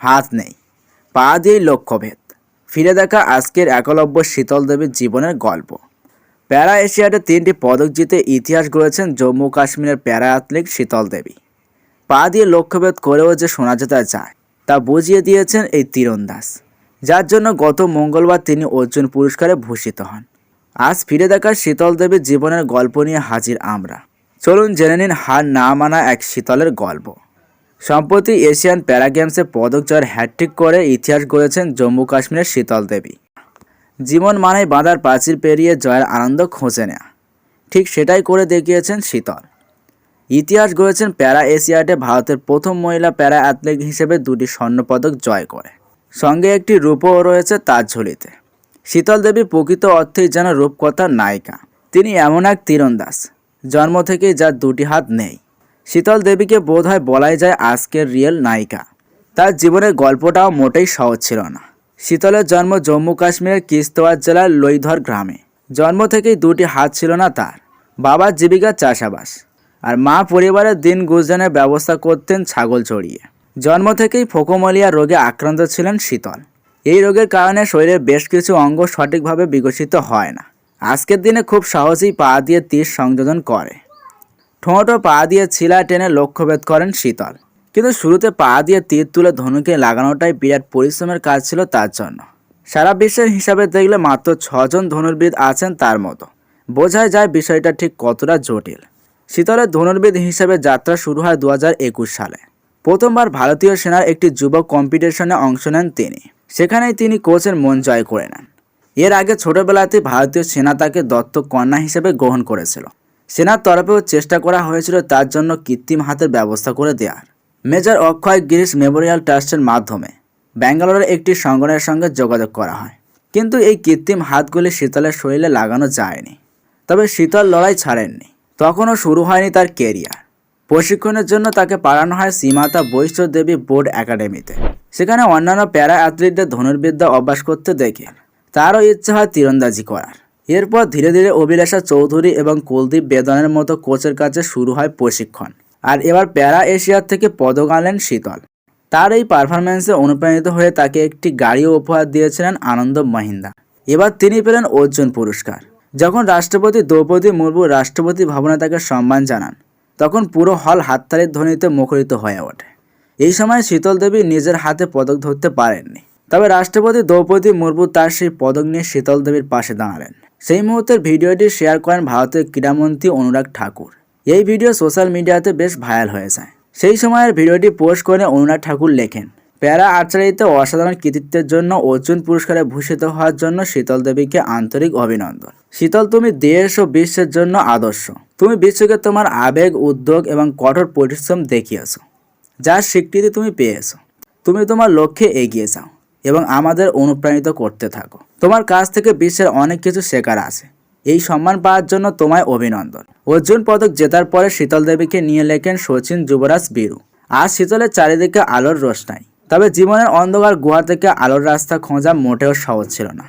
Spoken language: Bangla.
হাত নেই, পা দিয়েই লক্ষ্যভেদ। ফিরে দেখা আজকের একলব্য শীতল দেবীর জীবনের গল্প। প্যারা এশিয়াডে 3টি পদক জিতে ইতিহাস গড়েছেন জম্মু কাশ্মীরের প্যারা অ্যাথলিট শীতল দেবী। পা দিয়ে লক্ষ্যভেদ করেও যে সোনা জেতা যায় তা বুঝিয়ে দিয়েছেন এই তীরন্দাজ, যার জন্য গত মঙ্গলবার তিনি অর্জুন পুরস্কারে ভূষিত হন। আজ ফিরে দেখা শীতল দেবীর জীবনের গল্প নিয়ে হাজির আমরা। চলুন জেনে নিন হার না মানা এক শীতলের গল্প। সম্প্রতি এশিয়ান প্যারা গেমসে পদক জয়ের হ্যাটট্রিক করে ইতিহাস গড়েছেন জম্মু কাশ্মীরের শীতল দেবী। জীবন মানেই বাঁধার প্রাচীর পেরিয়ে জয়ের আনন্দ খুঁজে নেয়া, ঠিক সেটাই করে দেখিয়েছেন শীতল। ইতিহাস গড়েছেন প্যারা এশিয়াডে ভারতের প্রথম মহিলা প্যারা অ্যাথলিট হিসেবে 2টি স্বর্ণপদক জয় করে, সঙ্গে একটি রূপও রয়েছে তার ঝুলিতে। শীতল দেবী প্রকৃত অর্থেই যেন রূপকথার নায়িকা। তিনি এমন এক তীরন্দাজ জন্ম থেকেই যার 2টি হাত নেই। শীতল দেবীকে বোধহয় বলাই যায় আজকের রিয়েল নায়িকা। তার জীবনের গল্পটাও মোটেই সহজ ছিল না। শীতলের জন্ম জম্মু কাশ্মীরের কিস্তওয়ার জেলার লইধর গ্রামে। জন্ম থেকেই 2টি হাত ছিল না তার। বাবার জীবিকা চাষাবাস, আর মা পরিবারের দিন গুজরানের ব্যবস্থা করতেন ছাগল চড়িয়ে। জন্ম থেকেই ফোকোমলিয়া রোগে আক্রান্ত ছিলেন শীতল। এই রোগের কারণে শরীরের বেশ কিছু অঙ্গ সঠিকভাবে বিকশিত হয় না। আজকের দিনে খুব সহজেই পা দিয়ে তীর সংযোজন করে। ঠোঁট ও পা দিয়ে ছিলা টেনে লক্ষ্যভেদ করেন শীতল। কিন্তু শুরুতে পা দিয়ে তীর তুলে ধনুকে লাগানোটাই বিরাট পরিশ্রমের কাজ ছিল তার জন্য। সারা বিশ্বের হিসাবে দেখলে মাত্র 6 জন ধনুর্বিদ আছেন তার মতো। বোঝাই যায় বিষয়টা ঠিক কতটা জটিল। শীতলের ধনুর্বিদ হিসেবে যাত্রা শুরু হয় 2021 সালে। প্রথমবার ভারতীয় সেনার একটি যুবক কম্পিটিশনে অংশ নেন তিনি। সেখানেই তিনি কোচের মন জয় করে নেন। এর আগে ছোটবেলাতেই ভারতীয় সেনা তাকে দত্তক কন্যা হিসেবে গ্রহণ করেছিল। সেনার তরফেও চেষ্টা করা হয়েছিল তার জন্য কৃত্রিম হাতের ব্যবস্থা করে দেওয়ার। মেজর অক্ষয় গিরিশ মেমোরিয়াল ট্রাস্টের মাধ্যমে ব্যাঙ্গালোরের একটি সংগঠনের সঙ্গে যোগাযোগ করা হয়, কিন্তু এই কৃত্রিম হাতগুলি শীতলের শরীরে লাগানো যায়নি। তবে শীতল লড়াই ছাড়েননি। তখনও শুরু হয়নি তার কেরিয়ার। প্রশিক্ষণের জন্য তাকে পাঠানো হয় শ্রীমাতা বৈষ্ণব দেবী বোর্ড একাডেমিতে। সেখানে অন্যান্য প্যারা অ্যাথলিটদের ধনুর্বিদ্যা অভ্যাস করতে দেখে তারও ইচ্ছে হয় তীরন্দাজি করার। এরপর ধীরে ধীরে অভিলাষা চৌধুরী এবং কুলদীপ বেদনের মতো কোচের কাছে শুরু হয় প্রশিক্ষণ। আর এবার প্যারা এশিয়ার থেকে পদক আনলেন শীতল। তার এই পারফরম্যান্সে অনুপ্রাণিত হয়ে তাকে একটি গাড়িও উপহার দিয়েছিলেন আনন্দ মহিন্দা। এবার তিনি পেলেন অর্জুন পুরস্কার। যখন রাষ্ট্রপতি দ্রৌপদী মুর্মু রাষ্ট্রপতি ভবনে তাকে সম্মান জানান, তখন পুরো হল হাততালির ধ্বনিতে মুখরিত হয়ে ওঠে। এই সময় শীতল দেবী নিজের হাতে পদক ধরতে পারেননি, তবে রাষ্ট্রপতি দ্রৌপদী মুর্মু তার সেই পদক নিয়ে শীতল দেবীর পাশে দাঁড়ালেন। সেই মুহূর্তের ভিডিওটি শেয়ার করেন ভারতের ক্রীড়ামন্ত্রী অনুরাগ ঠাকুর। এই ভিডিও সোশ্যাল মিডিয়াতে বেশ ভাইরাল হয়ে যায়। সেই সময়ের ভিডিওটি পোস্ট করে অনুরাগ ঠাকুর লেখেন, প্যারা আর্চারিতে অসাধারণ কৃতিত্বের জন্য অর্জুন পুরস্কারে ভূষিত হওয়ার জন্য শীতল দেবীকে আন্তরিক অভিনন্দন। শীতল, তুমি দেশ ও বিশ্বের জন্য আদর্শ। তুমি বিশ্বকে তোমার আবেগ, উদ্যোগ এবং কঠোর পরিশ্রম দেখিয়েছো, যার স্বীকৃতি তুমি পেয়েছো। তুমি তোমার লক্ষ্যে এগিয়ে যাও এবং আমাদের অনুপ্রাণিত করতে থাকো। তোমার কাছ থেকে বিশ্বের অনেক কিছু শেখার আছে। এই সম্মান পাওয়ার জন্য তোমায় অভিনন্দন। অর্জুন পদক জেতার পরে শীতল দেবীকে নিয়ে লেখেন সচিন যুবরাজ বীরু। আজ শীতলের চারিদিকে আলোর রোশনাই। তবে জীবনের অন্ধকার গুহা থেকে আলোর রাস্তা খোঁজা মোটেও সহজ ছিল না।